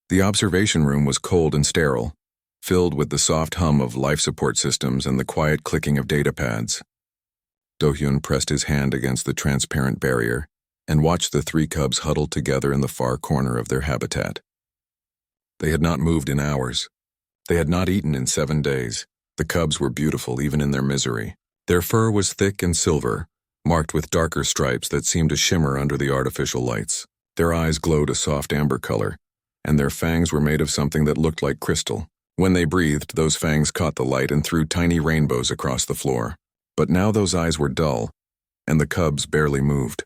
The observation room was cold and sterile, filled with the soft hum of life support systems and the quiet clicking of data pads. Do-hyun pressed his hand against the transparent barrier and watched the three cubs huddled together in the far corner of their habitat. They had not moved in hours. They had not eaten in 7 days. The cubs were beautiful even in their misery. Their fur was thick and silver, marked with darker stripes that seemed to shimmer under the artificial lights. Their eyes glowed a soft amber color, and their fangs were made of something that looked like crystal. When they breathed, those fangs caught the light and threw tiny rainbows across the floor. But now those eyes were dull, and the cubs barely moved.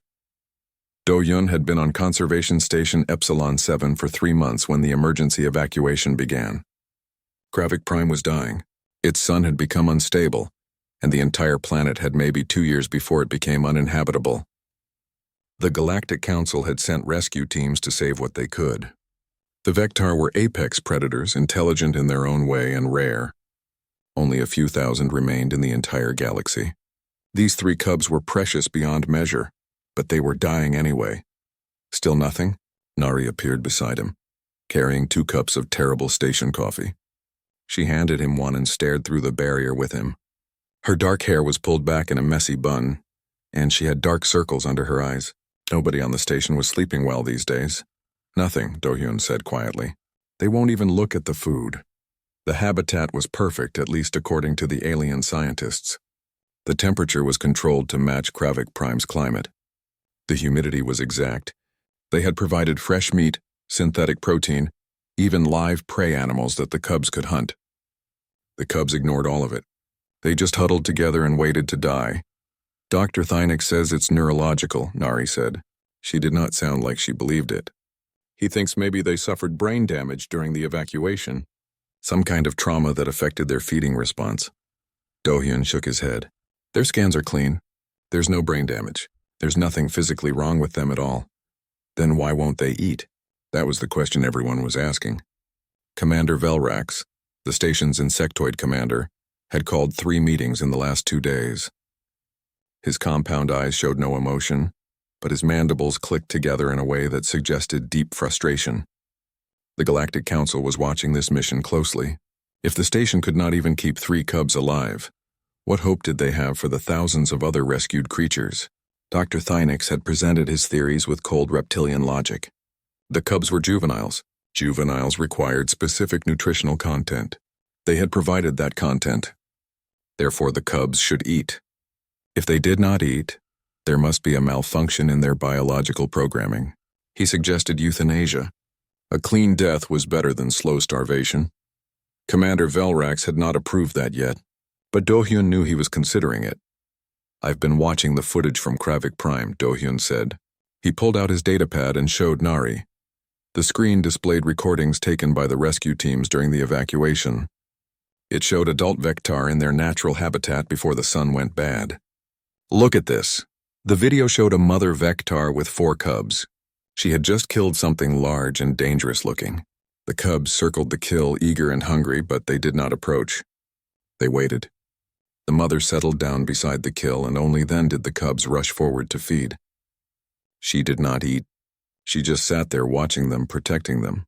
Do-hyun had been on Conservation Station Epsilon 7 for 3 months when the emergency evacuation began. Gravik Prime was dying. Its sun had become unstable, and the entire planet had maybe 2 years before it became uninhabitable. The Galactic Council had sent rescue teams to save what they could. The Vectar were apex predators, intelligent in their own way and rare. Only a few thousand remained in the entire galaxy. These 3 cubs were precious beyond measure, but they were dying anyway. Still nothing? Nari appeared beside him, carrying 2 cups of terrible station coffee. She handed him one and stared through the barrier with him. Her dark hair was pulled back in a messy bun, and she had dark circles under her eyes. Nobody on the station was sleeping well these days. Nothing, Do-hyun said quietly. They won't even look at the food. The habitat was perfect, at least according to the alien scientists. The temperature was controlled to match Gravik Prime's climate. The humidity was exact. They had provided fresh meat, synthetic protein, even live prey animals that the cubs could hunt. The cubs ignored all of it. They just huddled together and waited to die. Dr. Thynek says it's neurological, Nari said. She did not sound like she believed it. He thinks maybe they suffered brain damage during the evacuation. Some kind of trauma that affected their feeding response. Do-hyun shook his head. Their scans are clean. There's no brain damage. There's nothing physically wrong with them at all. Then why won't they eat? That was the question everyone was asking. Commander Velrax, the station's insectoid commander, had called 3 meetings in the last 2 days. His compound eyes showed no emotion, but his mandibles clicked together in a way that suggested deep frustration. The Galactic Council was watching this mission closely. If the station could not even keep 3 cubs alive, what hope did they have for the thousands of other rescued creatures? Dr. Thynek had presented his theories with cold reptilian logic. The cubs were juveniles. Juveniles required specific nutritional content. They had provided that content. Therefore, the cubs should eat. If they did not eat, there must be a malfunction in their biological programming. He suggested euthanasia. A clean death was better than slow starvation. Commander Velrax had not approved that yet, but Do-hyun knew he was considering it. I've been watching the footage from Gravik Prime, Do-hyun said. He pulled out his datapad and showed Nari. The screen displayed recordings taken by the rescue teams during the evacuation. It showed adult Vectar in their natural habitat before the sun went bad. Look at this. The video showed a mother Vectar with 4 cubs. She had just killed something large and dangerous looking. The cubs circled the kill, eager and hungry, but they did not approach. They waited. The mother settled down beside the kill, and only then did the cubs rush forward to feed. She did not eat. She just sat there watching them, protecting them.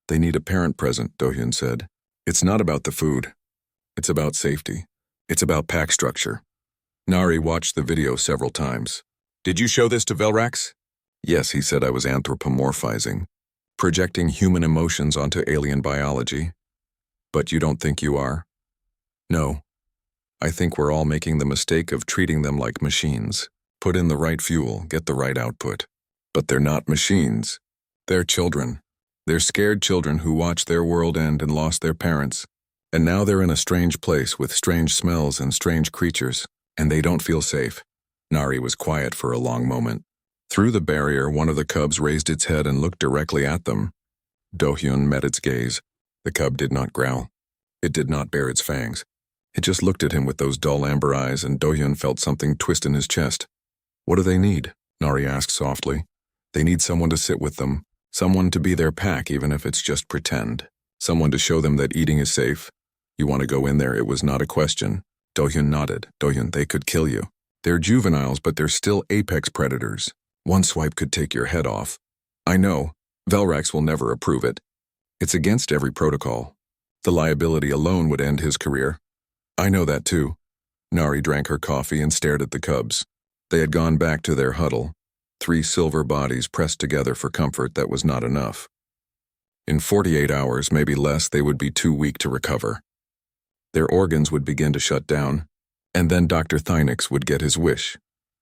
They need a parent present, Do-hyun said. It's not about the food. It's about safety. It's about pack structure. Nari watched the video several times. Did you show this to Velrax? Yes, he said. I was anthropomorphizing, projecting human emotions onto alien biology. But you don't think you are? No. I think we're all making the mistake of treating them like machines. Put in the right fuel, get the right output. But they're not machines. They're children. They're scared children who watched their world end and lost their parents. And now they're in a strange place with strange smells and strange creatures, and they don't feel safe. Nari was quiet for a long moment. Through the barrier, one of the cubs raised its head and looked directly at them. Do-hyun met its gaze. The cub did not growl. It did not bare its fangs. It just looked at him with those dull amber eyes, and Do-hyun felt something twist in his chest. What do they need? Nari asked softly. They need someone to sit with them, someone to be their pack even if it's just pretend, someone to show them that eating is safe. You want to go in there? It was not a question. Do-hyun nodded. Do-hyun, they could kill you. They're juveniles, but they're still apex predators. One swipe could take your head off. I know. Velrax will never approve it. It's against every protocol. The liability alone would end his career. I know that too. Nari drank her coffee and stared at the cubs. They had gone back to their huddle, 3 silver bodies pressed together for comfort that was not enough. In 48 hours, maybe less, they would be too weak to recover. Their organs would begin to shut down, and then Dr. Thynix would get his wish,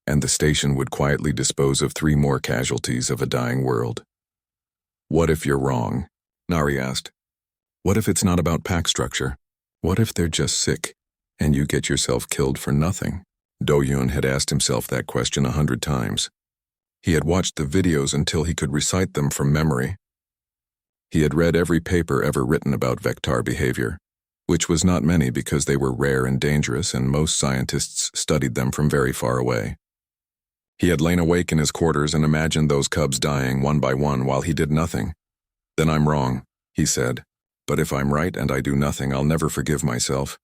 and the station would quietly dispose of 3 more casualties of a dying world. What if you're wrong? Nari asked. What if it's not about pack structure? What if they're just sick, and you get yourself killed for nothing? Do-hyun had asked himself that question 100 times. He had watched the videos until he could recite them from memory. He had read every paper ever written about Vectar behavior, which was not many because they were rare and dangerous and most scientists studied them from very far away. He had lain awake in his quarters and imagined those cubs dying one by one while he did nothing. Then I'm wrong, he said. But if I'm right and I do nothing, I'll never forgive myself.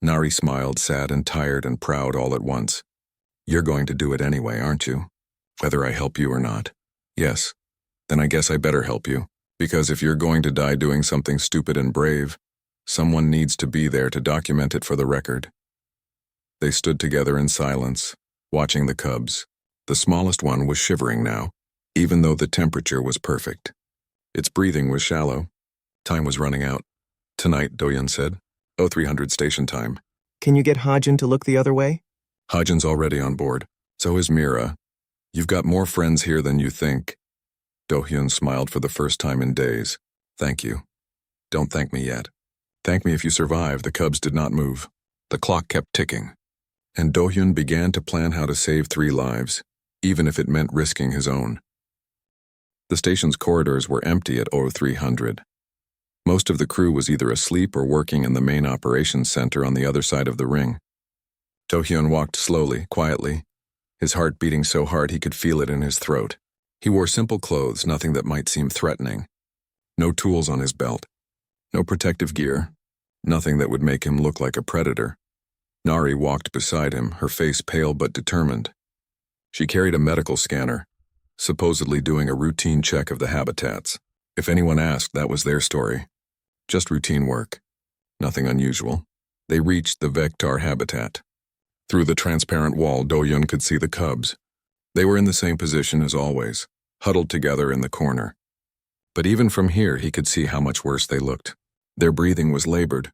Nari smiled, sad and tired and proud all at once. You're going to do it anyway, aren't you? Whether I help you or not. Yes. Then I guess I better help you. Because if you're going to die doing something stupid and brave, someone needs to be there to document it for the record. They stood together in silence, watching the cubs. The smallest one was shivering now, even though the temperature was perfect. Its breathing was shallow. Time was running out. Tonight, Do-hyun said. 0300 station time. Can you get Hajin to look the other way? Hajin's already on board. So is Mira. You've got more friends here than you think. Do-hyun smiled for the first time in days. Thank you. Don't thank me yet. Thank me if you survive. The cubs did not move. The clock kept ticking. And Do-hyun began to plan how to save 3 lives, even if it meant risking his own. The station's corridors were empty at 0300. Most of the crew was either asleep or working in the main operations center on the other side of the ring. Do-hyun walked slowly, quietly, his heart beating so hard he could feel it in his throat. He wore simple clothes, nothing that might seem threatening. No tools on his belt. No protective gear. Nothing that would make him look like a predator. Nari walked beside him, her face pale but determined. She carried a medical scanner, supposedly doing a routine check of the habitats. If anyone asked, that was their story. Just routine work. Nothing unusual. They reached the Vectar habitat. Through the transparent wall, Do-hyun could see the cubs. They were in the same position as always, huddled together in the corner. But even from here, he could see how much worse they looked. Their breathing was labored.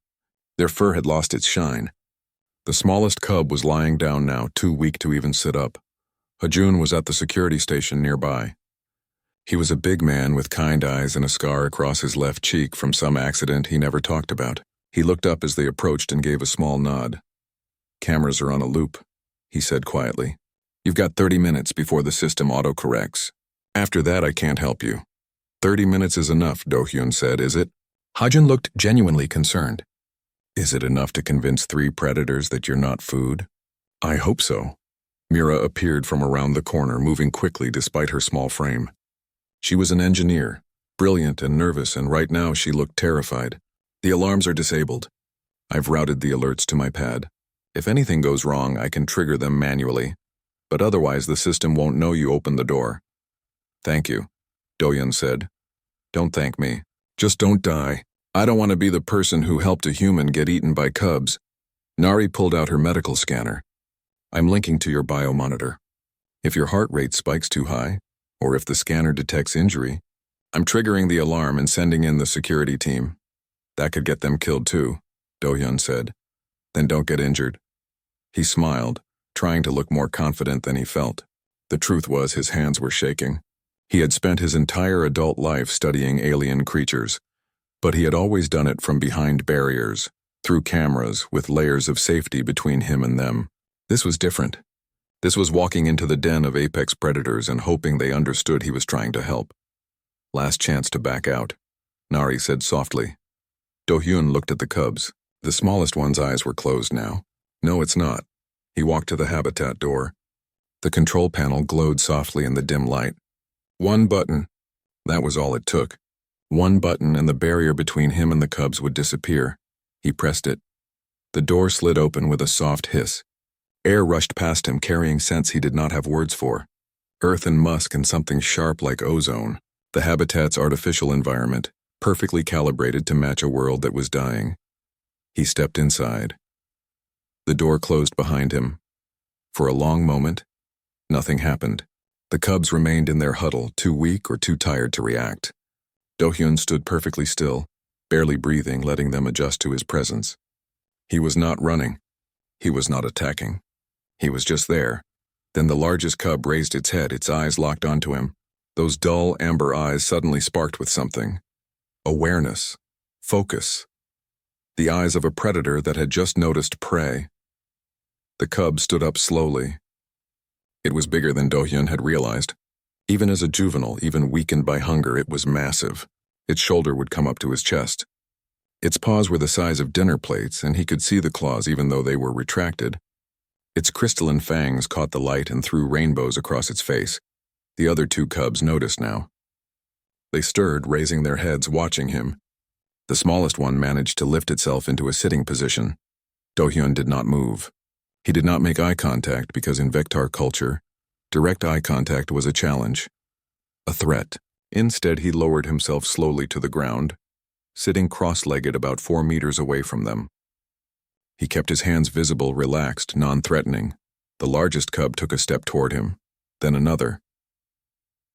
Their fur had lost its shine. The smallest cub was lying down now, too weak to even sit up. Hajun was at the security station nearby. He was a big man with kind eyes and a scar across his left cheek from some accident he never talked about. He looked up as they approached and gave a small nod. Cameras are on a loop, he said quietly. You've got 30 minutes before the system autocorrects. After that, I can't help you. 30 minutes is enough, Do-hyun said, is it? Hajun looked genuinely concerned. Is it enough to convince 3 predators that you're not food? I hope so. Mira appeared from around the corner, moving quickly despite her small frame. She was an engineer, brilliant and nervous, and right now she looked terrified. The alarms are disabled. I've routed the alerts to my pad. If anything goes wrong, I can trigger them manually. But otherwise, the system won't know you opened the door. Thank you, Do-hyun said. Don't thank me. Just don't die. I don't want to be the person who helped a human get eaten by cubs. Nari pulled out her medical scanner. I'm linking to your biomonitor. If your heart rate spikes too high, or if the scanner detects injury, I'm triggering the alarm and sending in the security team. That could get them killed too, Do-hyun said. Then don't get injured. He smiled, trying to look more confident than he felt. The truth was his hands were shaking. He had spent his entire adult life studying alien creatures, but he had always done it from behind barriers, through cameras, with layers of safety between him and them. This was different. This was walking into the den of apex predators and hoping they understood he was trying to help. Last chance to back out, Nari said softly. Do-hyun looked at the cubs. The smallest one's eyes were closed now. No, it's not. He walked to the habitat door. The control panel glowed softly in the dim light. One button. That was all it took. One button and the barrier between him and the cubs would disappear. He pressed it. The door slid open with a soft hiss. Air rushed past him, carrying scents he did not have words for. Earth and musk and something sharp like ozone, the habitat's artificial environment. perfectly calibrated to match a world that was dying. He stepped inside. The door closed behind him. For a long moment, nothing happened. The cubs remained in their huddle, too weak or too tired to react. Do-hyun stood perfectly still, barely breathing, letting them adjust to his presence. He was not running. He was not attacking. He was just there. Then the largest cub raised its head, its eyes locked onto him. Those dull, amber eyes suddenly sparked with something. Awareness. Focus. The eyes of a predator that had just noticed prey. The cub stood up slowly. It was bigger than Do-hyun had realized. Even as a juvenile, even weakened by hunger, it was massive. Its shoulder would come up to his chest. Its paws were the size of dinner plates, and he could see the claws even though they were retracted. Its crystalline fangs caught the light and threw rainbows across its face. The other two cubs noticed now. They stirred, raising their heads, watching him. The smallest one managed to lift itself into a sitting position. Do-hyun did not move. He did not make eye contact because in Vectar culture, direct eye contact was a challenge, a threat. Instead, he lowered himself slowly to the ground, sitting cross-legged about 4 meters away from them. He kept his hands visible, relaxed, non-threatening. The largest cub took a step toward him, then another.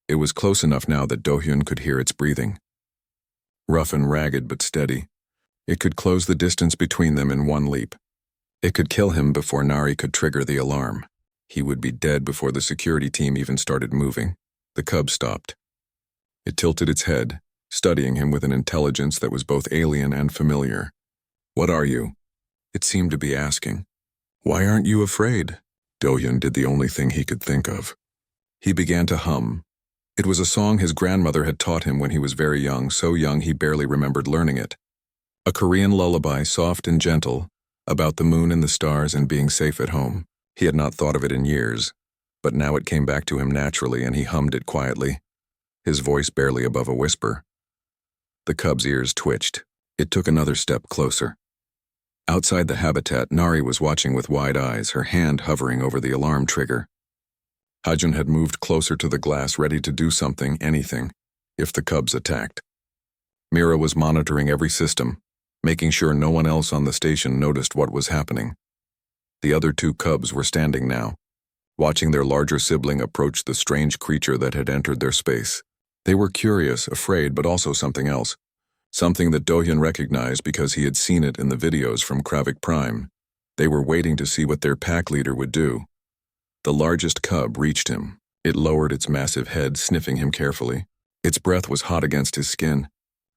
It was close enough now that Do-hyun could hear its breathing. Rough and ragged but steady. It could close the distance between them in one leap. It could kill him before Nari could trigger the alarm. He would be dead before the security team even started moving. The cub stopped. It tilted its head, studying him with an intelligence that was both alien and familiar. "What are you?" it seemed to be asking. "Why aren't you afraid?" Do-hyun did the only thing he could think of. He began to hum. It was a song his grandmother had taught him when he was very young, so young he barely remembered learning it. A Korean lullaby, soft and gentle, about the moon and the stars and being safe at home. He had not thought of it in years, but now it came back to him naturally and he hummed it quietly, his voice barely above a whisper. The cub's ears twitched. It took another step closer. Outside the habitat, Nari was watching with wide eyes, her hand hovering over the alarm trigger. Hajun had moved closer to the glass, ready to do something, anything, if the cubs attacked. Mira was monitoring every system, making sure no one else on the station noticed what was happening. The other two cubs were standing now, watching their larger sibling approach the strange creature that had entered their space. They were curious, afraid, but also something else. Something that Do-hyun recognized because he had seen it in the videos from Kravik Prime. They were waiting to see what their pack leader would do. The largest cub reached him. It lowered its massive head, sniffing him carefully. Its breath was hot against his skin.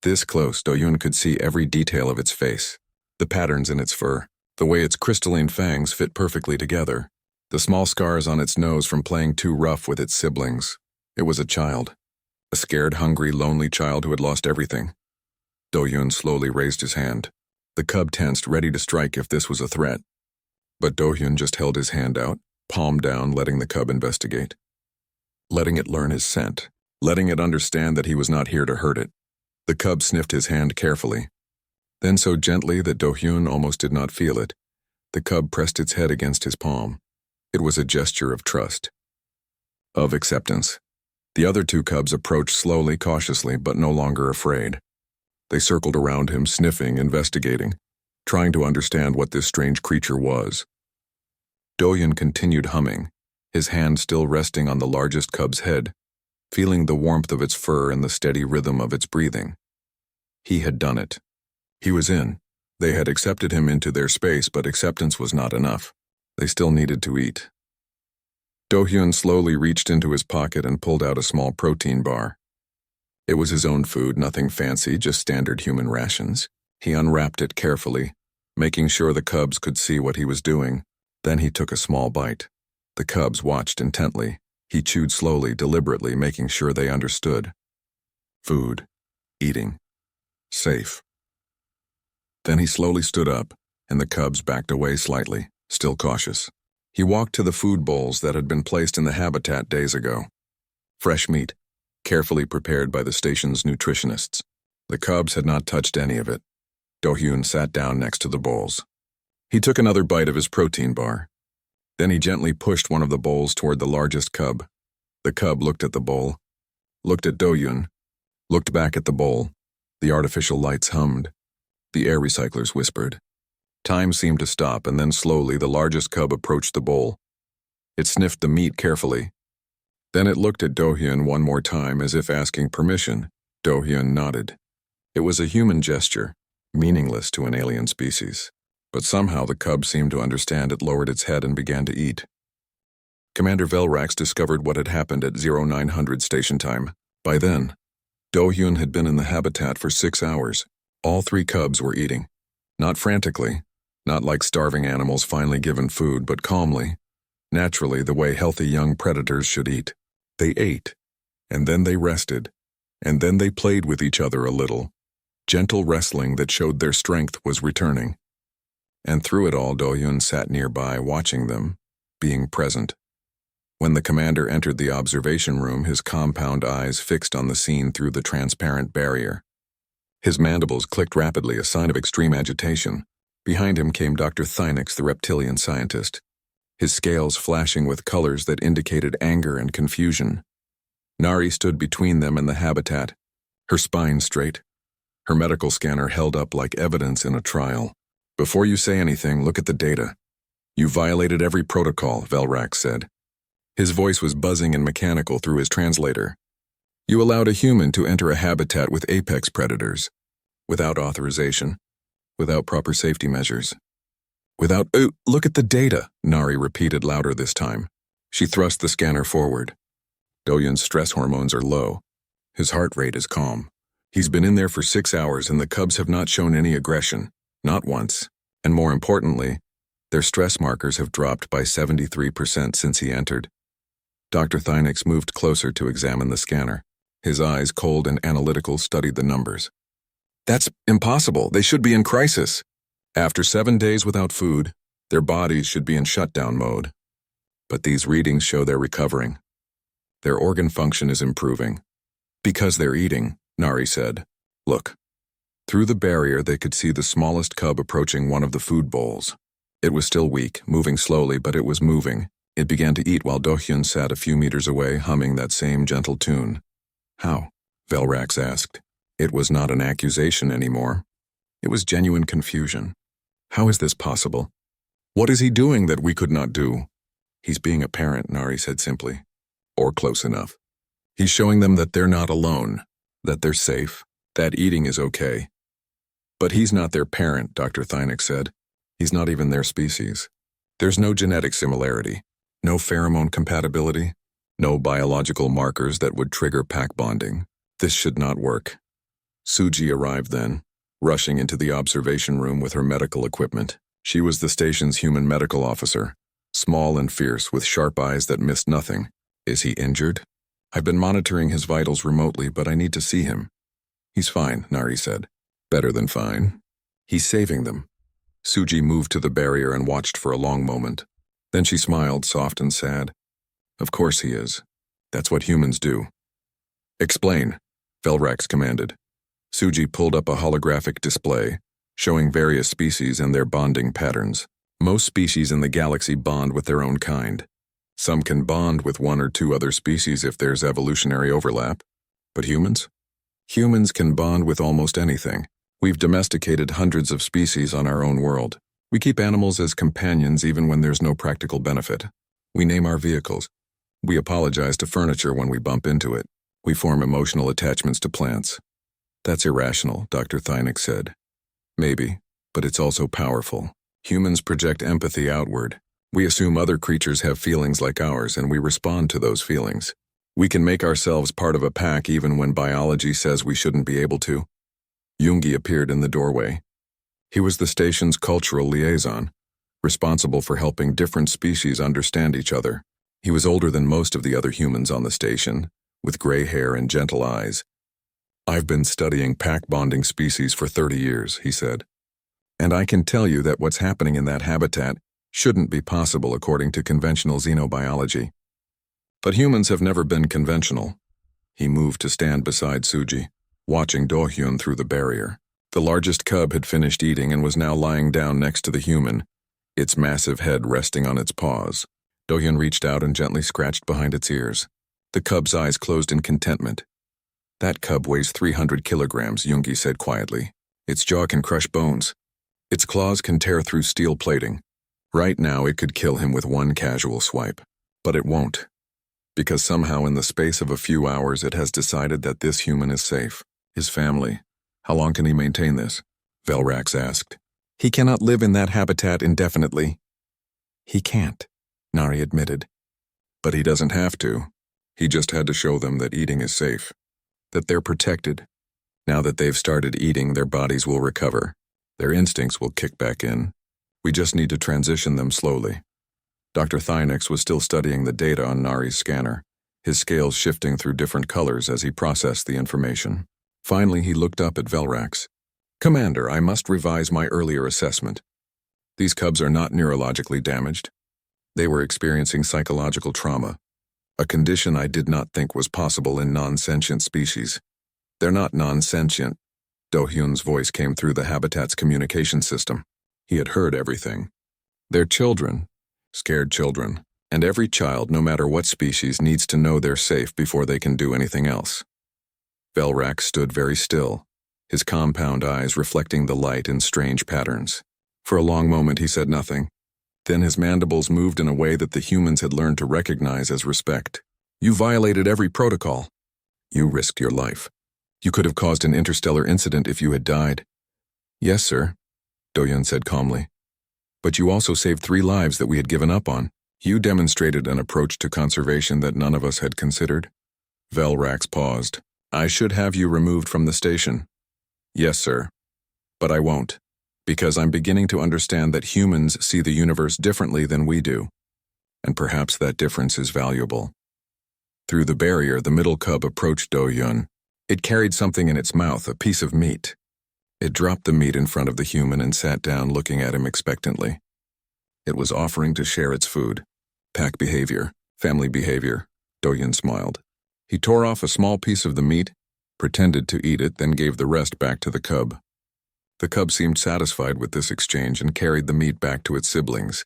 This close, Do-hyun could see every detail of its face. The patterns in its fur, the way its crystalline fangs fit perfectly together. The small scars on its nose from playing too rough with its siblings. It was a child. A scared, hungry, lonely child who had lost everything. Do-hyun slowly raised his hand. The cub tensed, ready to strike if this was a threat. But Do-hyun just held his hand out, palm down, letting the cub investigate. Letting it learn his scent. Letting it understand that he was not here to hurt it. The cub sniffed his hand carefully. Then so gently that Do-hyun almost did not feel it, the cub pressed its head against his palm. It was a gesture of trust. Of acceptance. The other two cubs approached slowly, cautiously, but no longer afraid. They circled around him, sniffing, investigating, trying to understand what this strange creature was. Do-hyun continued humming, his hand still resting on the largest cub's head, feeling the warmth of its fur and the steady rhythm of its breathing. He had done it. He was in. They had accepted him into their space, but acceptance was not enough. They still needed to eat. Do-hyun slowly reached into his pocket and pulled out a small protein bar. It was his own food, nothing fancy, just standard human rations. He unwrapped it carefully, making sure the cubs could see what he was doing. Then he took a small bite. The cubs watched intently. He chewed slowly, deliberately, making sure they understood. Food. Eating. Safe. Then he slowly stood up, and the cubs backed away slightly, still cautious. He walked to the food bowls that had been placed in the habitat days ago. Fresh meat, carefully prepared by the station's nutritionists. The cubs had not touched any of it. Do-hyun sat down next to the bowls. He took another bite of his protein bar. Then he gently pushed one of the bowls toward the largest cub. The cub looked at the bowl, looked at Do-hyun, looked back at the bowl. The artificial lights hummed. The air recyclers whispered. Time seemed to stop, and then slowly the largest cub approached the bowl. It sniffed the meat carefully. Then it looked at Do-hyun one more time as if asking permission. Do-hyun nodded. It was a human gesture, meaningless to an alien species. But somehow the cub seemed to understand. It lowered its head and began to eat. Commander Velrax discovered what had happened at 0900 station time. By then, Do-hyun had been in the habitat for 6 hours. All 3 cubs were eating. Not frantically, not like starving animals finally given food, but calmly, naturally the way healthy young predators should eat. They ate, and then they rested, and then they played with each other a little. Gentle wrestling that showed their strength was returning. And through it all, Do-hyun sat nearby, watching them, being present. When the commander entered the observation room, his compound eyes fixed on the scene through the transparent barrier. His mandibles clicked rapidly, a sign of extreme agitation. Behind him came Dr. Thynix, the reptilian scientist, his scales flashing with colors that indicated anger and confusion. Nari stood between them and the habitat, her spine straight, her medical scanner held up like evidence in a trial. Before you say anything, look at the data. You violated every protocol, Velrax said. His voice was buzzing and mechanical through his translator. You allowed a human to enter a habitat with apex predators, without authorization, without proper safety measures. Look at the data, Nari repeated louder this time. She thrust the scanner forward. Do-hyun's stress hormones are low. His heart rate is calm. He's been in there for 6 hours and the cubs have not shown any aggression, not once. And more importantly, their stress markers have dropped by 73% since he entered. Dr. Thynix moved closer to examine the scanner. His eyes, cold and analytical, studied the numbers. That's impossible. They should be in crisis. After 7 days without food, their bodies should be in shutdown mode. But these readings show they're recovering. Their organ function is improving. Because they're eating, Nari said. Look. Through the barrier, they could see the smallest cub approaching one of the food bowls. It was still weak, moving slowly, but it was moving. It began to eat while Do-hyun sat a few meters away, humming that same gentle tune. How? Velrax asked. It was not an accusation anymore. It was genuine confusion. How is this possible? What is he doing that we could not do? He's being a parent, Nari said simply. Or close enough. He's showing them that they're not alone, that they're safe, that eating is okay. But he's not their parent, Dr. Thynix said. He's not even their species. There's no genetic similarity, no pheromone compatibility, no biological markers that would trigger pack bonding. This should not work. Suji arrived then, rushing into the observation room with her medical equipment. She was the station's human medical officer, small and fierce with sharp eyes that missed nothing. Is he injured? I've been monitoring his vitals remotely, but I need to see him. He's fine, Nari said. Better than fine. He's saving them. Suji moved to the barrier and watched for a long moment. Then she smiled, soft and sad. Of course he is. That's what humans do. Explain, Velrax commanded. Suji pulled up a holographic display, showing various species and their bonding patterns. Most species in the galaxy bond with their own kind. Some can bond with 1 or 2 other species if there's evolutionary overlap. But humans? Humans can bond with almost anything. We've domesticated hundreds of species on our own world. We keep animals as companions even when there's no practical benefit. We name our vehicles. We apologize to furniture when we bump into it. We form emotional attachments to plants. That's irrational, Dr. Thynix said. Maybe, but it's also powerful. Humans project empathy outward. We assume other creatures have feelings like ours, and we respond to those feelings. We can make ourselves part of a pack even when biology says we shouldn't be able to. Yoongi appeared in the doorway. He was the station's cultural liaison, responsible for helping different species understand each other. He was older than most of the other humans on the station, with gray hair and gentle eyes. I've been studying pack-bonding species for 30 years, he said. And I can tell you that what's happening in that habitat shouldn't be possible according to conventional xenobiology. But humans have never been conventional. He moved to stand beside Suji, watching Do-hyun through the barrier. The largest cub had finished eating and was now lying down next to the human, its massive head resting on its paws. Do-hyun reached out and gently scratched behind its ears. The cub's eyes closed in contentment. That cub weighs 300 kilograms, Jungi said quietly. Its jaw can crush bones. Its claws can tear through steel plating. Right now it could kill him with one casual swipe. But it won't. Because somehow in the space of a few hours it has decided that this human is safe. His family. How long can he maintain this? Velrax asked. He cannot live in that habitat indefinitely. He can't, Nari admitted. But he doesn't have to. He just had to show them that eating is safe. That they're protected. Now that they've started eating, their bodies will recover. Their instincts will kick back in. We just need to transition them slowly. Dr. Thynex was still studying the data on Nari's scanner, his scales shifting through different colors as he processed the information. Finally, he looked up at Velrax. Commander, I must revise my earlier assessment. These cubs are not neurologically damaged. They were experiencing psychological trauma, a condition I did not think was possible in non-sentient species. They're not non-sentient. Do-hyun's voice came through the habitat's communication system. He had heard everything. They're children, scared children, and every child, no matter what species, needs to know they're safe before they can do anything else. Velrax stood very still, his compound eyes reflecting the light in strange patterns. For a long moment he said nothing. Then his mandibles moved in a way that the humans had learned to recognize as respect. You violated every protocol. You risked your life. You could have caused an interstellar incident if you had died. Yes, sir, Do-hyun said calmly. But you also saved 3 lives that we had given up on. You demonstrated an approach to conservation that none of us had considered. Velrax paused. I should have you removed from the station. Yes, sir. But I won't. Because I'm beginning to understand that humans see the universe differently than we do. And perhaps that difference is valuable. Through the barrier, the middle cub approached Do-hyun. It carried something in its mouth, a piece of meat. It dropped the meat in front of the human and sat down looking at him expectantly. It was offering to share its food. Pack behavior, family behavior, Do-hyun smiled. He tore off a small piece of the meat, pretended to eat it, then gave the rest back to the cub. The cub seemed satisfied with this exchange and carried the meat back to its siblings.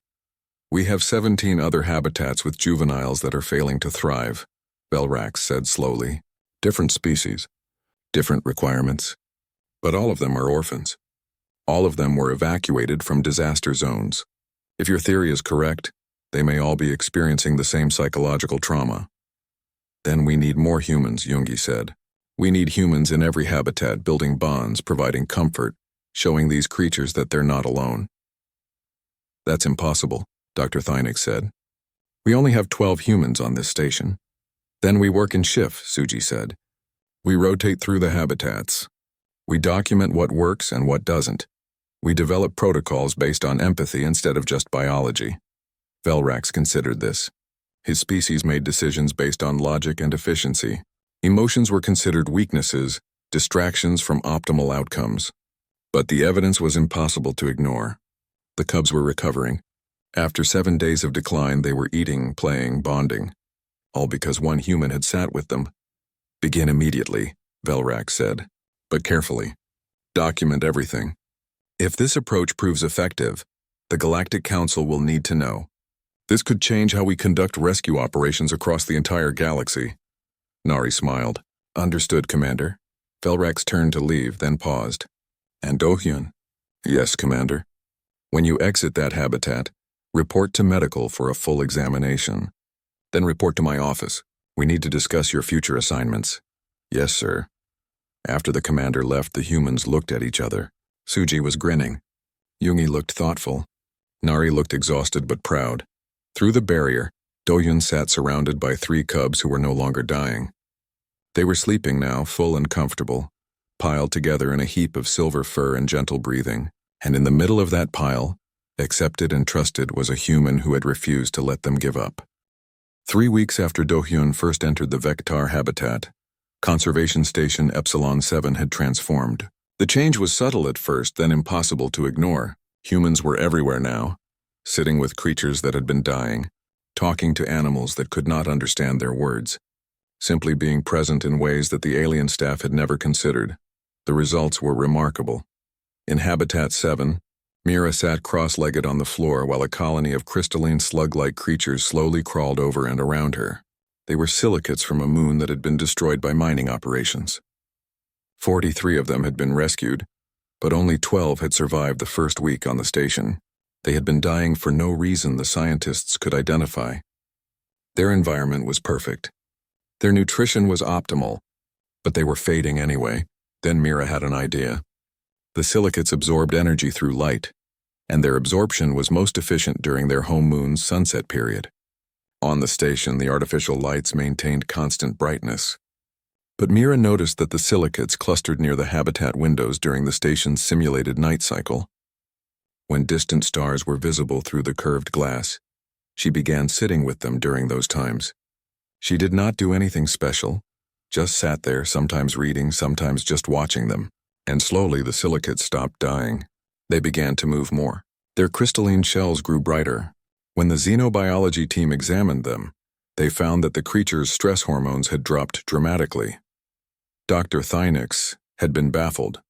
We have 17 other habitats with juveniles that are failing to thrive, Velrax said slowly. Different species, different requirements. But all of them are orphans. All of them were evacuated from disaster zones. If your theory is correct, they may all be experiencing the same psychological trauma. Then we need more humans, Jungi said. We need humans in every habitat, building bonds, providing comfort, showing these creatures that they're not alone. That's impossible, Dr. Thynex said. We only have 12 humans on this station. Then we work in shifts, Suji said. We rotate through the habitats. We document what works and what doesn't. We develop protocols based on empathy instead of just biology. Velrax considered this. His species made decisions based on logic and efficiency. Emotions were considered weaknesses, distractions from optimal outcomes. But the evidence was impossible to ignore. The cubs were recovering. After 7 days of decline, they were eating, playing, bonding. All because one human had sat with them. Begin immediately, Velrax said. But carefully. Document everything. If this approach proves effective, the Galactic Council will need to know. This could change how we conduct rescue operations across the entire galaxy. Nari smiled. Understood, Commander. Velrax turned to leave, then paused. And Do-hyun? Yes, Commander. When you exit that habitat, report to medical for a full examination. Then report to my office. We need to discuss your future assignments. Yes, sir. After the commander left, the humans looked at each other. Suji was grinning. Jungi looked thoughtful. Nari looked exhausted but proud. Through the barrier, Do-hyun sat surrounded by 3 cubs who were no longer dying. They were sleeping now, full and comfortable, piled together in a heap of silver fur and gentle breathing. And in the middle of that pile, accepted and trusted, was a human who had refused to let them give up. 3 weeks after Do-hyun first entered the Vectar habitat, Conservation Station Epsilon 7 had transformed. The change was subtle at first, then impossible to ignore. Humans were everywhere now, sitting with creatures that had been dying, talking to animals that could not understand their words, simply being present in ways that the alien staff had never considered. The results were remarkable. In Habitat 7, Mira sat cross-legged on the floor while a colony of crystalline slug-like creatures slowly crawled over and around her. They were silicates from a moon that had been destroyed by mining operations. 43 of them had been rescued, but only 12 had survived the first week on the station. They had been dying for no reason the scientists could identify. Their environment was perfect. Their nutrition was optimal, but they were fading anyway. Then Mira had an idea. The silicates absorbed energy through light, and their absorption was most efficient during their home moon's sunset period. On the station, the artificial lights maintained constant brightness. But Mira noticed that the silicates clustered near the habitat windows during the station's simulated night cycle. When distant stars were visible through the curved glass, she began sitting with them during those times. She did not do anything special, just sat there, sometimes reading, sometimes just watching them, and slowly the silicates stopped dying. They began to move more. Their crystalline shells grew brighter. When the xenobiology team examined them, they found that the creatures' stress hormones had dropped dramatically. Dr. Thynix had been baffled.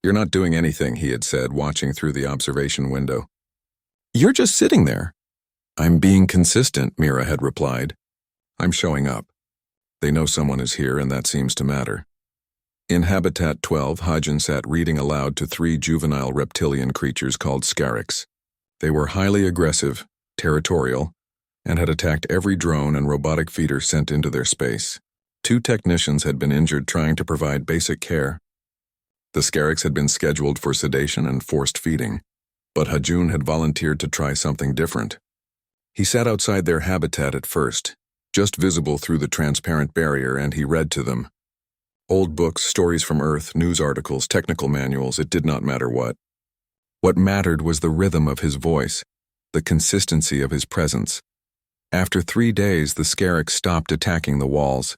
"You're not doing anything," he had said, watching through the observation window. "You're just sitting there." "I'm being consistent," Mira had replied. "I'm showing up. They know someone is here, and that seems to matter." In Habitat 12, Hajin sat reading aloud to 3 juvenile reptilian creatures called Scarix. They were highly aggressive, territorial, and had attacked every drone and robotic feeder sent into their space. 2 technicians had been injured trying to provide basic care. The Scarix had been scheduled for sedation and forced feeding, but Hajun had volunteered to try something different. He sat outside their habitat at first, just visible through the transparent barrier, and he read to them. Old books, stories from Earth, news articles, technical manuals, it did not matter what. What mattered was the rhythm of his voice, the consistency of his presence. After 3 days, the Scarix stopped attacking the walls.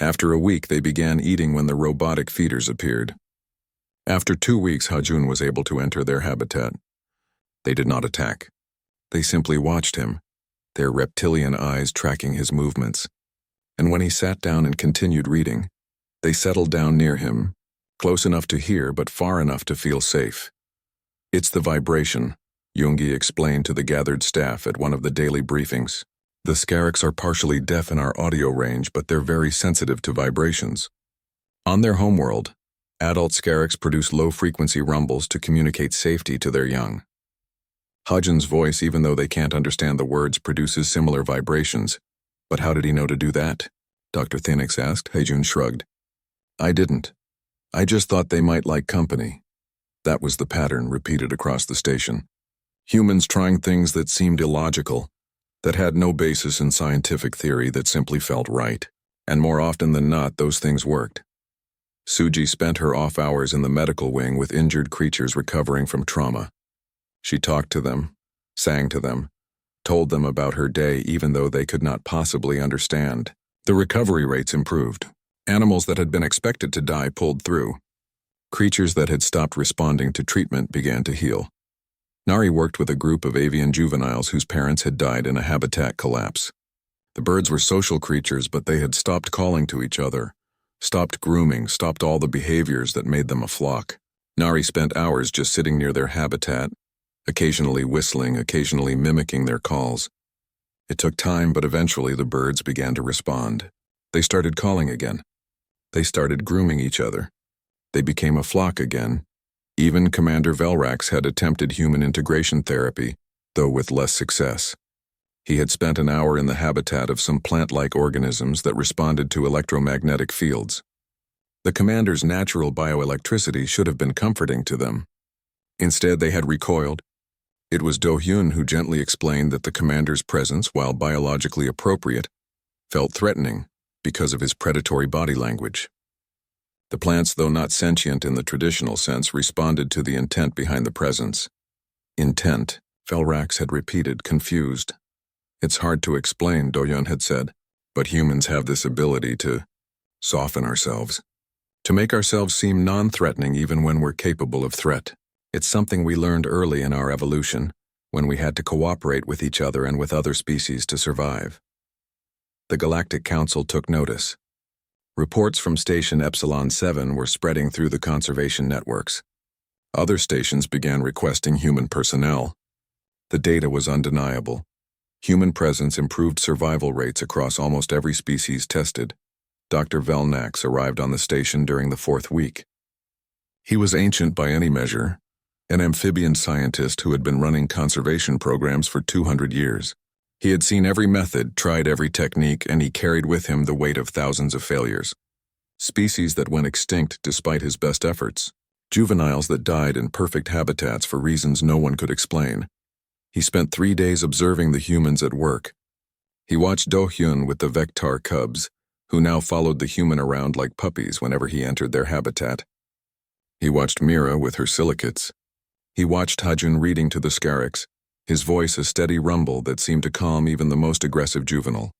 After a week, they began eating when the robotic feeders appeared. After 2 weeks, Hajun was able to enter their habitat. They did not attack. They simply watched him, their reptilian eyes tracking his movements. And when he sat down and continued reading, they settled down near him, close enough to hear but far enough to feel safe. "It's the vibration," Jungi explained to the gathered staff at one of the daily briefings. "The Scarix are partially deaf in our audio range, but they're very sensitive to vibrations. On their homeworld, adult Scarix produce low-frequency rumbles to communicate safety to their young. Hajin's voice, even though they can't understand the words, produces similar vibrations. But how did he know to do that?" Dr. Thinix asked. Hajun shrugged. "I didn't. I just thought they might like company." That was the pattern repeated across the station. Humans trying things that seemed illogical, that had no basis in scientific theory, that simply felt right. And more often than not, those things worked. Suji spent her off hours in the medical wing with injured creatures recovering from trauma. She talked to them, sang to them, told them about her day even though they could not possibly understand. The recovery rates improved. Animals that had been expected to die pulled through. Creatures that had stopped responding to treatment began to heal. Nari worked with a group of avian juveniles whose parents had died in a habitat collapse. The birds were social creatures, but they had stopped calling to each other, stopped grooming, stopped all the behaviors that made them a flock. Nari spent hours just sitting near their habitat, occasionally whistling, occasionally mimicking their calls. It took time, but eventually the birds began to respond. They started calling again. They started grooming each other. They became a flock again. Even Commander Velrax had attempted human integration therapy, though with less success. He had spent an hour in the habitat of some plant-like organisms that responded to electromagnetic fields. The commander's natural bioelectricity should have been comforting to them. Instead, they had recoiled. It was Do-hyun who gently explained that the commander's presence, while biologically appropriate, felt threatening because of his predatory body language. The plants, though not sentient in the traditional sense, responded to the intent behind the presence. Intent, Velrax had repeated, confused. "It's hard to explain," Do-hyun had said, "but humans have this ability to soften ourselves, to make ourselves seem non-threatening even when we're capable of threat. It's something we learned early in our evolution, when we had to cooperate with each other and with other species to survive." The Galactic Council took notice. Reports from Station Epsilon 7 were spreading through the conservation networks. Other stations began requesting human personnel. The data was undeniable. Human presence improved survival rates across almost every species tested. Dr. Velnax arrived on the station during the 4th week. He was ancient by any measure, an amphibian scientist who had been running conservation programs for 200 years. He had seen every method, tried every technique, and he carried with him the weight of thousands of failures. Species that went extinct despite his best efforts. Juveniles that died in perfect habitats for reasons no one could explain. He spent 3 days observing the humans at work. He watched Do-hyun with the Vectar cubs, who now followed the human around like puppies whenever he entered their habitat. He watched Mira with her silicates. He watched Hajun reading to the Scarix, his voice a steady rumble that seemed to calm even the most aggressive juvenile.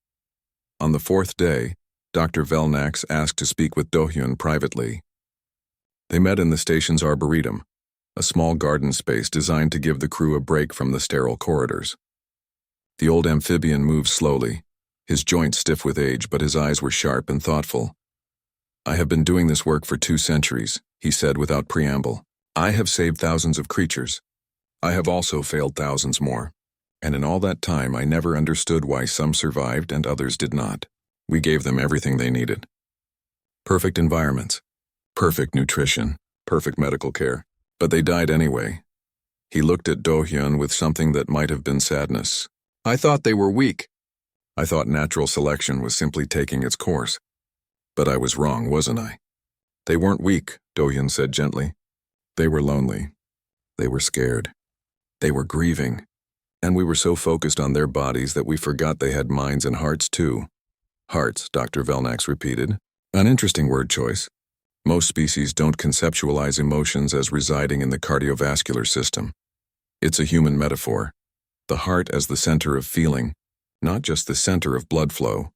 On the 4th day, Dr. Velnax asked to speak with Do-hyun privately. They met in the station's arboretum, a small garden space designed to give the crew a break from the sterile corridors. The old amphibian moved slowly, his joints stiff with age, but his eyes were sharp and thoughtful. "I have been doing this work for 2 centuries, he said without preamble. "I have saved thousands of creatures. I have also failed thousands more. And in all that time, I never understood why some survived and others did not. We gave them everything they needed. Perfect environments, perfect nutrition, perfect medical care. But they died anyway." He looked at Do-hyun with something that might have been sadness. "I thought they were weak. I thought natural selection was simply taking its course. But I was wrong, wasn't I?" "They weren't weak," Do-hyun said gently. "They were lonely. They were scared. They were grieving. And we were so focused on their bodies that we forgot they had minds and hearts too." "Hearts," Dr. Velnax repeated. "An interesting word choice. Most species don't conceptualize emotions as residing in the cardiovascular system. It's a human metaphor. The heart as the center of feeling, not just the center of blood flow.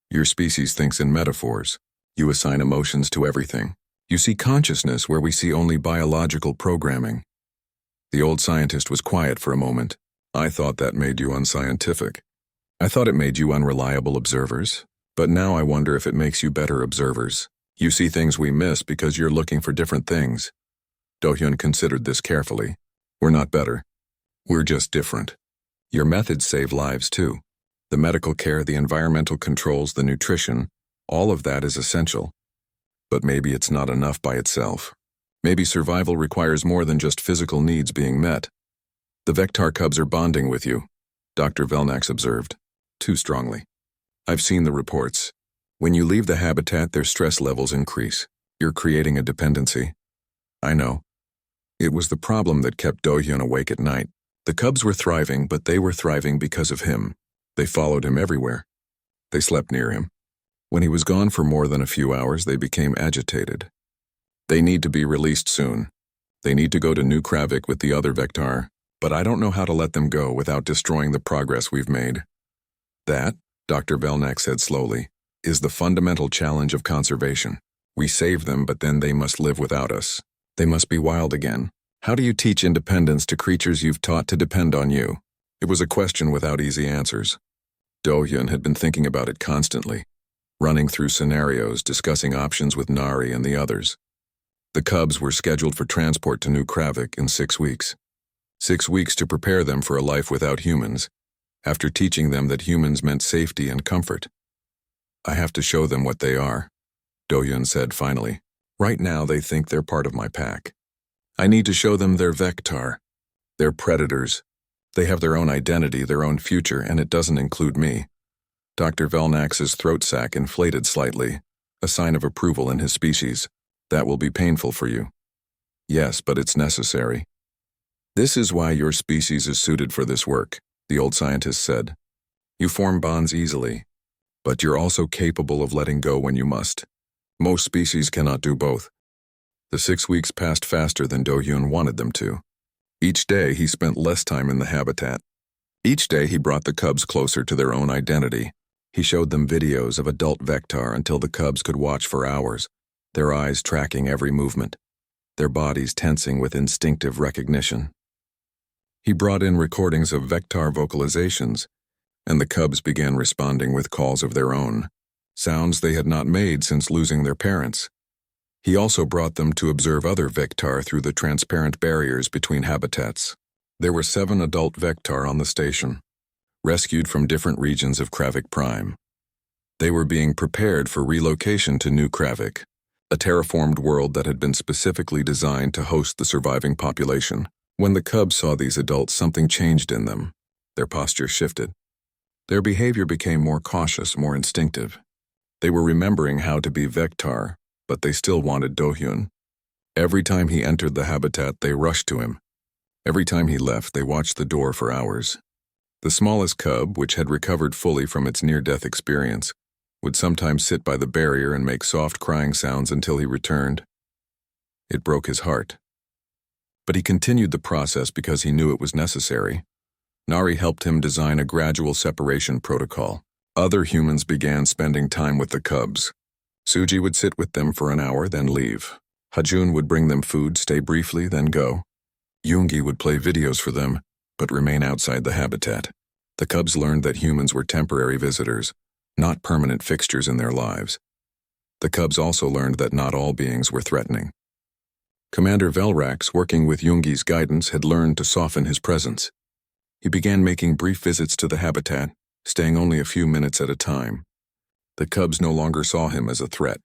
Your species thinks in metaphors. You assign emotions to everything. You see consciousness where we see only biological programming." The old scientist was quiet for a moment. "I thought that made you unscientific. I thought it made you unreliable observers. But now I wonder if it makes you better observers. You see things we miss because you're looking for different things." Do-hyun considered this carefully. "We're not better. We're just different. Your methods save lives too. The medical care, the environmental controls, the nutrition, all of that is essential. But maybe it's not enough by itself. Maybe survival requires more than just physical needs being met. The Vectar cubs are bonding with you," Dr. Velnax observed, too strongly. "I've seen the reports. When you leave the habitat, their stress levels increase. You're creating a dependency." "I know." It was the problem that kept Do-hyun awake at night. The cubs were thriving, but they were thriving because of him. They followed him everywhere. They slept near him. When he was gone for more than a few hours, they became agitated. "They need to be released soon. They need to go to New Kravik with the other Vectar, but I don't know how to let them go without destroying the progress we've made." "That," Dr. Velnax said slowly, "is the fundamental challenge of conservation. We save them, but then they must live without us. They must be wild again. How do you teach independence to creatures you've taught to depend on you?" It was a question without easy answers. Do-hyun had been thinking about it constantly, running through scenarios, discussing options with Nari and the others. The cubs were scheduled for transport to New Kravik in 6 weeks. 6 weeks to prepare them for a life without humans, after teaching them that humans meant safety and comfort. "I have to show them what they are," Do-hyun said finally. "Right now they think they're part of my pack. I need to show them they're Vectar. They're predators. They have their own identity, their own future, and it doesn't include me." Dr. Velnax's throat sac inflated slightly, a sign of approval in his species. "That will be painful for you." "Yes, but it's necessary." "This is why your species is suited for this work," the old scientist said. "You form bonds easily, but you're also capable of letting go when you must. Most species cannot do both." The 6 weeks passed faster than Do-hyun wanted them to. Each day he spent less time in the habitat. Each day he brought the cubs closer to their own identity. He showed them videos of adult Vectar until the cubs could watch for hours, their eyes tracking every movement, their bodies tensing with instinctive recognition. He brought in recordings of Vectar vocalizations, and the cubs began responding with calls of their own, sounds they had not made since losing their parents. He also brought them to observe other Vectar through the transparent barriers between habitats. There were 7 adult Vectar on the station, rescued from different regions of Kravik Prime. They were being prepared for relocation to New Kravik, a terraformed world that had been specifically designed to host the surviving population. When the cubs saw these adults, something changed in them. Their posture shifted. Their behavior became more cautious, more instinctive. They were remembering how to be Vectar, but they still wanted Do-hyun. Every time he entered the habitat, they rushed to him. Every time he left, they watched the door for hours. The smallest cub, which had recovered fully from its near-death experience, would sometimes sit by the barrier and make soft crying sounds until he returned. It broke his heart. But he continued the process because he knew it was necessary. Nari helped him design a gradual separation protocol. Other humans began spending time with the cubs. Suji would sit with them for an hour, then leave. Hajun would bring them food, stay briefly, then go. Yoongi would play videos for them, but remain outside the habitat. The cubs learned that humans were temporary visitors, not permanent fixtures in their lives. The cubs also learned that not all beings were threatening. Commander Velrax, working with Yoongi's guidance, had learned to soften his presence. He began making brief visits to the habitat, staying only a few minutes at a time. The cubs no longer saw him as a threat.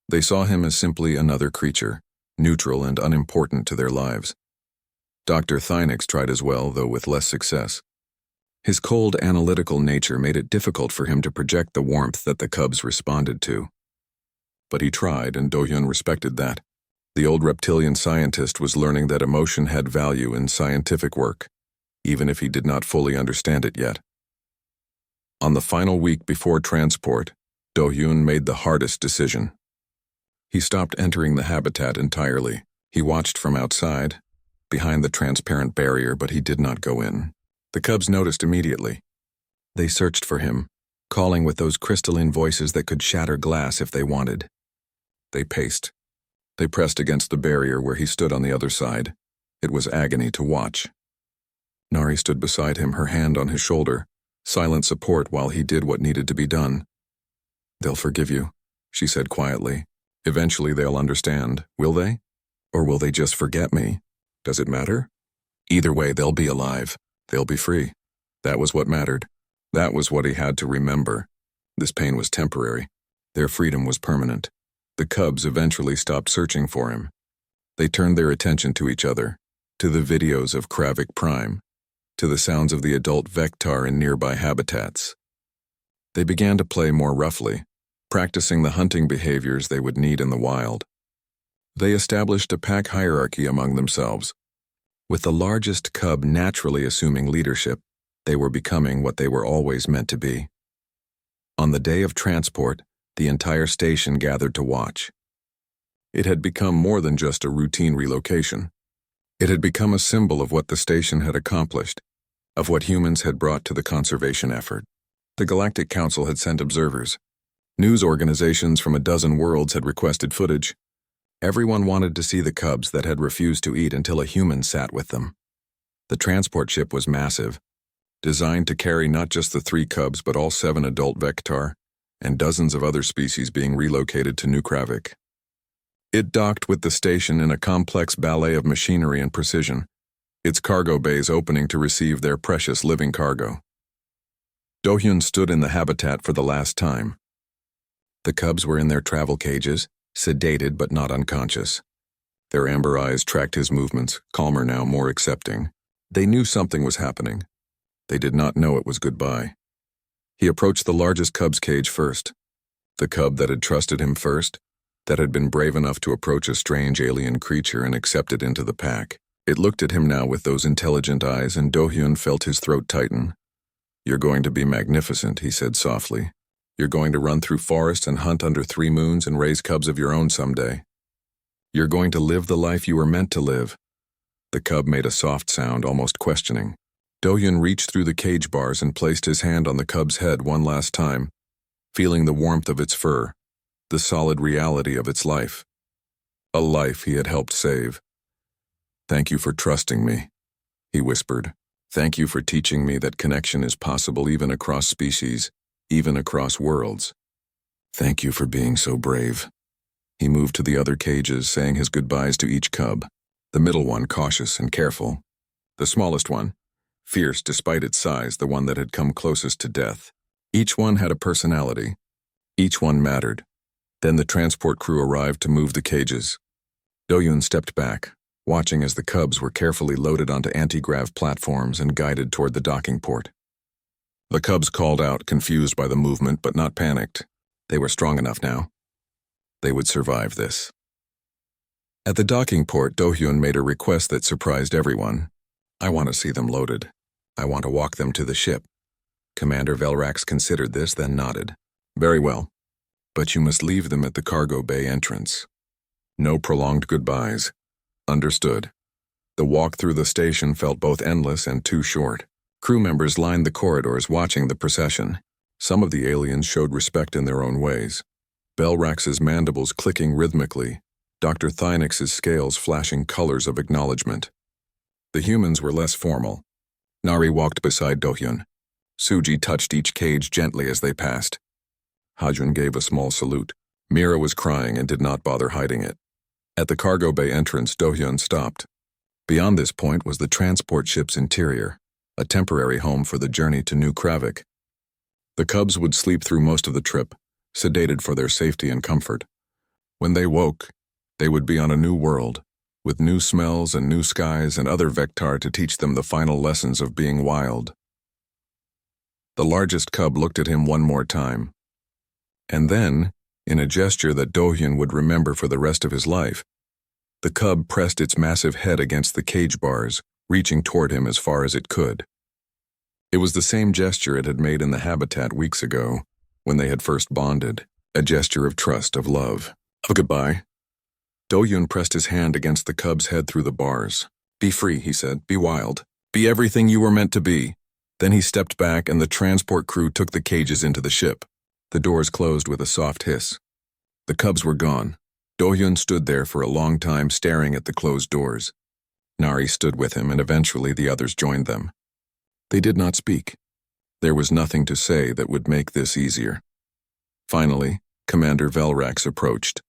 They saw him as simply another creature, neutral and unimportant to their lives. Dr. Thynix tried as well, though with less success. His cold, analytical nature made it difficult for him to project the warmth that the cubs responded to. But he tried, and Do-hyun respected that. The old reptilian scientist was learning that emotion had value in scientific work, even if he did not fully understand it yet. On the final week before transport, Do-hyun made the hardest decision. He stopped entering the habitat entirely. He watched from outside, behind the transparent barrier, but he did not go in. The cubs noticed immediately. They searched for him, calling with those crystalline voices that could shatter glass if they wanted. They paced. They pressed against the barrier where he stood on the other side. It was agony to watch. Nari stood beside him, her hand on his shoulder, silent support while he did what needed to be done. "They'll forgive you," she said quietly. "Eventually they'll understand, will they? Or will they just forget me? Does it matter? Either way, they'll be alive. They'll be free." That was what mattered. That was what he had to remember. This pain was temporary. Their freedom was permanent. The cubs eventually stopped searching for him. They turned their attention to each other, to the videos of Kravik Prime, to the sounds of the adult Vectar in nearby habitats. They began to play more roughly, practicing the hunting behaviors they would need in the wild. They established a pack hierarchy among themselves. With the largest cub naturally assuming leadership, they were becoming what they were always meant to be. On the day of transport, the entire station gathered to watch. It had become more than just a routine relocation. It had become a symbol of what the station had accomplished, of what humans had brought to the conservation effort. The Galactic Council had sent observers. News organizations from a dozen worlds had requested footage. Everyone wanted to see the cubs that had refused to eat until a human sat with them. The transport ship was massive, designed to carry not just the 3 cubs but all 7 adult Vectar and dozens of other species being relocated to New Kravik. It docked with the station in a complex ballet of machinery and precision, its cargo bays opening to receive their precious living cargo. Do-hyun stood in the habitat for the last time. The cubs were in their travel cages, sedated but not unconscious. Their amber eyes tracked his movements, calmer now, more accepting. They knew something was happening. They did not know it was goodbye. He approached the largest cub's cage first. The cub that had trusted him first, that had been brave enough to approach a strange alien creature and accept it into the pack. It looked at him now with those intelligent eyes, and Do-hyun felt his throat tighten. "You're going to be magnificent," he said softly. "You're going to run through forests and hunt under 3 moons and raise cubs of your own someday. You're going to live the life you were meant to live." The cub made a soft sound, almost questioning. Do-hyun reached through the cage bars and placed his hand on the cub's head one last time, feeling the warmth of its fur, the solid reality of its life. A life he had helped save. "Thank you for trusting me," he whispered. "Thank you for teaching me that connection is possible even across species, even across worlds. Thank you for being so brave." He moved to the other cages, saying his goodbyes to each cub. The middle one cautious and careful. The smallest one, fierce despite its size, the one that had come closest to death. Each one had a personality, Each one mattered. Then the transport crew arrived to move the cages. Do-hyun stepped back, watching as the cubs were carefully loaded onto anti-grav platforms and guided toward the docking port. The cubs called out, confused by the movement but not panicked. They were strong enough now. They would survive this. At the docking port, Do-hyun made a request that surprised everyone. "I want to see them loaded. I want to walk them to the ship." Commander Velrax considered this, then nodded. "Very well. But you must leave them at the cargo bay entrance. No prolonged goodbyes." Understood. The walk through the station felt both endless and too short. Crew members lined the corridors watching the procession. Some of the aliens showed respect in their own ways. Velrax's mandibles clicking rhythmically, Dr. Thynix's scales flashing colors of acknowledgement. The humans were less formal. Nari walked beside Do-hyun. Suji touched each cage gently as they passed. Hajun gave a small salute. Mira was crying and did not bother hiding it. At the cargo bay entrance, Do-hyun stopped. Beyond this point was the transport ship's interior, a temporary home for the journey to New Kravik. The cubs would sleep through most of the trip, sedated for their safety and comfort. When they woke, they would be on a new world, with new smells and new skies and other Vectar to teach them the final lessons of being wild. The largest cub looked at him one more time. And then, in a gesture that Do-hyun would remember for the rest of his life, the cub pressed its massive head against the cage bars, reaching toward him as far as it could. It was the same gesture it had made in the habitat weeks ago, when they had first bonded, a gesture of trust, of love, of goodbye. Do-hyun pressed his hand against the cub's head through the bars. "Be free," he said. "Be wild. Be everything you were meant to be." Then he stepped back and the transport crew took the cages into the ship. The doors closed with a soft hiss. The cubs were gone. Do-hyun stood there for a long time staring at the closed doors. Nari stood with him and eventually the others joined them. They did not speak. There was nothing to say that would make this easier. Finally, Commander Velrax approached.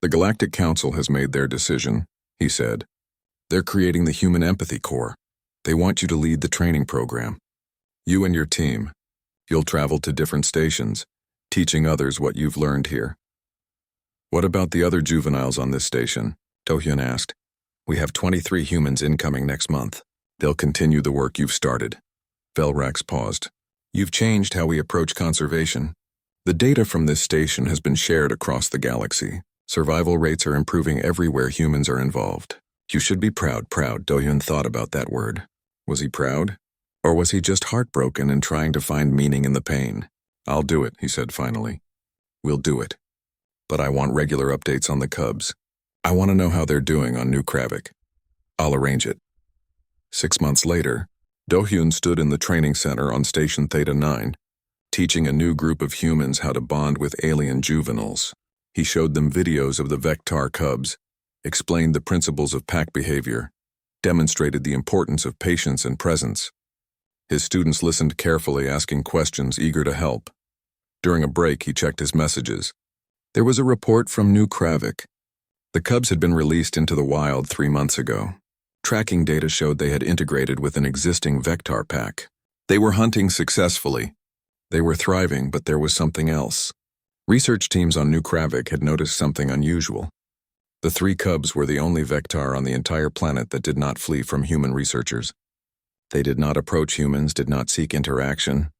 "The Galactic Council has made their decision," he said. "They're creating the Human Empathy Corps. They want you to lead the training program. You and your team. You'll travel to different stations, teaching others what you've learned here." "What about the other juveniles on this station?" Do-hyun asked. "We have 23 humans incoming next month. They'll continue the work you've started." Velrax paused. "You've changed how we approach conservation. The data from this station has been shared across the galaxy. Survival rates are improving everywhere humans are involved. You should be proud." Do-hyun thought about that word. Was he proud? Or was he just heartbroken and trying to find meaning in the pain? "I'll do it," he said finally. "We'll do it. But I want regular updates on the cubs. I want to know how they're doing on New Kravik. I'll arrange it." 6 months later, Do-hyun stood in the training center on Station Theta 9, teaching a new group of humans how to bond with alien juveniles. He showed them videos of the Vectar cubs, explained the principles of pack behavior, demonstrated the importance of patience and presence. His students listened carefully, asking questions, eager to help. During a break, he checked his messages. There was a report from New Kravik. The cubs had been released into the wild 3 months ago. Tracking data showed they had integrated with an existing Vectar pack. They were hunting successfully. They were thriving, but there was something else. Research teams on New Kravik had noticed something unusual. The 3 cubs were the only Vectar on the entire planet that did not flee from human researchers. They did not approach humans, did not seek interaction,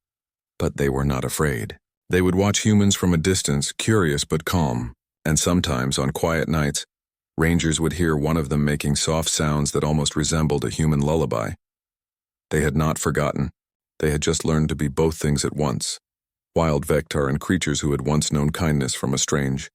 but they were not afraid. They would watch humans from a distance, curious but calm, and sometimes, on quiet nights, rangers would hear one of them making soft sounds that almost resembled a human lullaby. They had not forgotten. They had just learned to be both things at once. Wild Vectar and creatures who had once known kindness from a strange,